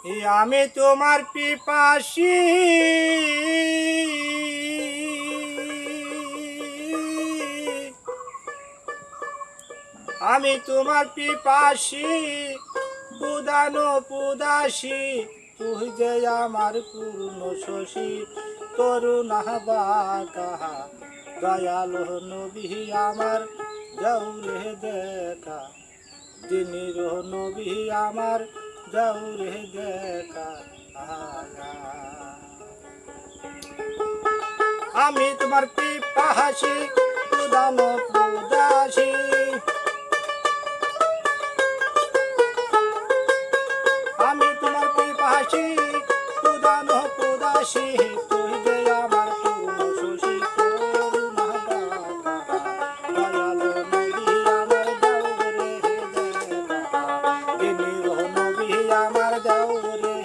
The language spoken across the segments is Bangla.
আমি তোমার পিপাসী আমি তোমার পিপাসী পুদানো পুদাসী তুই যে আমার পূর্ণ শশী তরুণা বাঁকা দয়ালো নবী আমার দৌড়ে দেখা দিনের নবী আমার দৌড়ে দেখা আমি তোমার পিপাসী পুদানো পুদাসী আমি তোমার পিপাসী পুদানো পুদাসী তুই যে আমার পূর্ণ শশী করুণা বাঁকা দয়ালো নবী আমার দৌড়ে দেখা দিনের নবী আমার দৌড়ে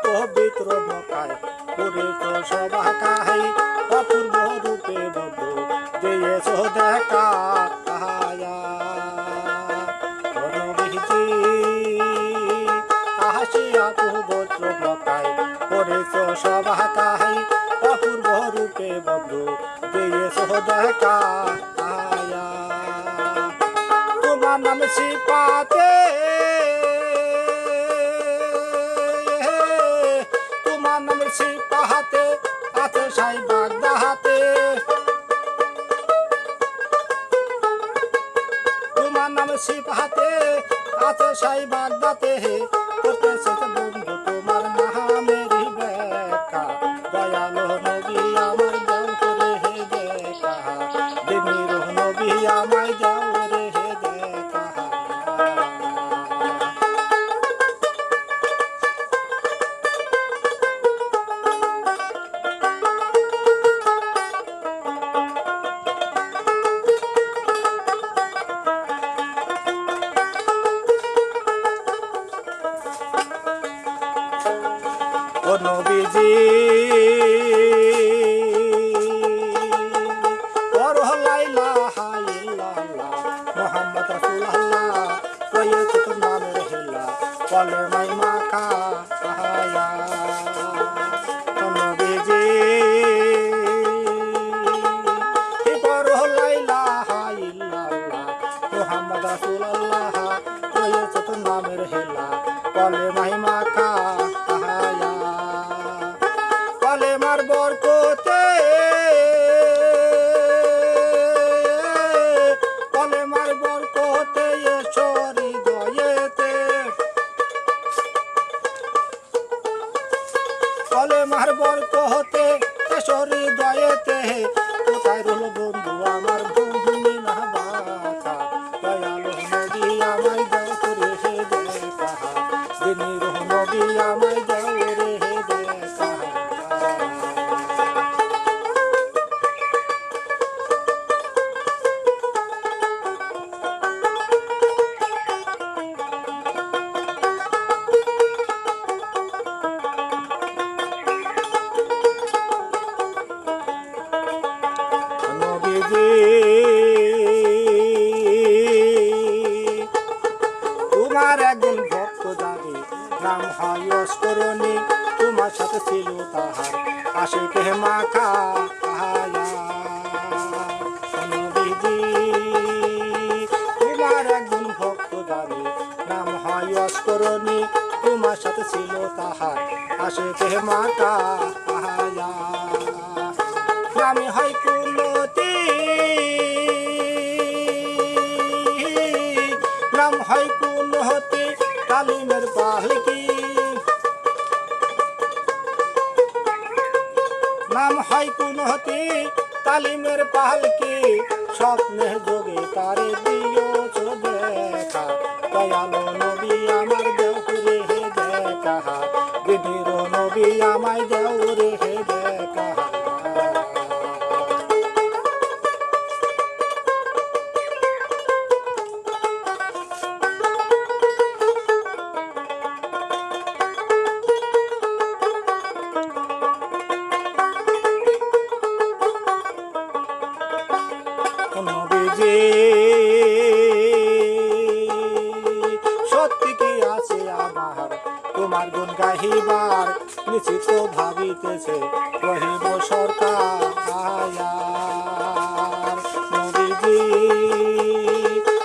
পবিত্র মকায় পবিত্র সভা কাহাই অপূর্ব রূপে বদ্ধ দিয়েছ দেখা আসিয়া পবিত্র মকায় পবিত্র সভা কাহাই অপূর্ব রূপে বদ্ধ দিয়েছ দেখা তোমার নাম সিপাতে সিপাহাতে আছে সাই বাগদাহাতে তোমার নাম সিপাহাতে আছে সাই বাগদাতে করতেছে বন্ধু তোমার নামেরই ব্যাখ্যা দয়ালো নবী আমার দাও করে হে দেখা দিনের নবী আমায় দাও রে হে দেখা ও নবীজি লা ইলাহা ইল্লাল্লাহ মুহাম্মদ রাসূলুল্লাহ কইতে তোর নামের হেলা কলেমাই মাখা আয়া ও নবীজি লা ইলাহা ইল্লাল্লাহ মুহাম্মদ রাসূলুল্লাহ কইতে তোর নামের হেলা কলেমাই মাখা কলেমার বরকতে কলেমার বরকতে ঈশ্বরী দয়েতে কলেমার বরকতে ঈশ্বরী দয়েতে কোথায় রইল বন্ধু আমার বন্ধু না বাঁকা দয়ালো নবী আমায় দাও করে হে দেখা দিনের নবী আমায় দাও রে হে দেখা তোমার একজন ভক্ত যাবে নাম হয় অস্করণী তোমার সাথে ছিল তাহার আশিকে মাখা তোমার একজন ভক্ত যাবে নাম হয় অস্করণী তোমার সাথে ছিল তাহার আশিকে মাখা নামে হয় কুলতি নাম হয় কুলহতি তালিমের পালকি নাম হয় কুলহতি তালিমের পালকি স্বপ্নে যোগে তারে দিও দেখা দয়ালো নবী আমার দেও রে হে দেখা দিদির নবী আমায় দেও রে হে গাহিবার নিশ্চিত ভাবিতেছে রহিম সরকার নবীজি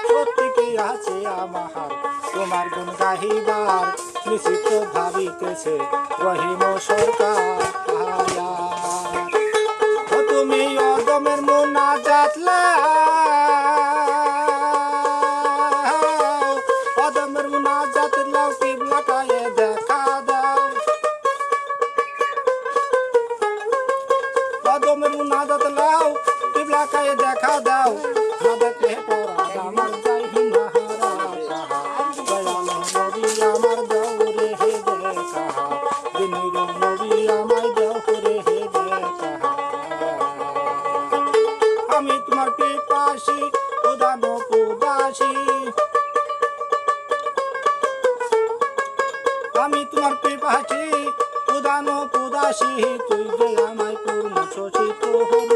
সত্যি কি আছে আমার তোমার গুণ গাহিবার নিশ্চিত ভাবিতেছে রহিম সরকার তুমি অদমের মোনাজাত লাও অদমের মোনাজাত লাও কিবলা কায়ে দেখা দাও অদমের মোনাজাত লাও কিবলা কায়ে দেখা দাও না দেখলে পরা আমার যাই হিমাহারা দয়াল নবী আমার দাও রে হে দেখা দিনের নবী আমায় দাও রে হে দেখা আমি তোমার পিপাসী উদান উদাসী আমি তোমার পিপাসী উদান উদাসী তুই যে আমায় পূর্ণ শোষিত হল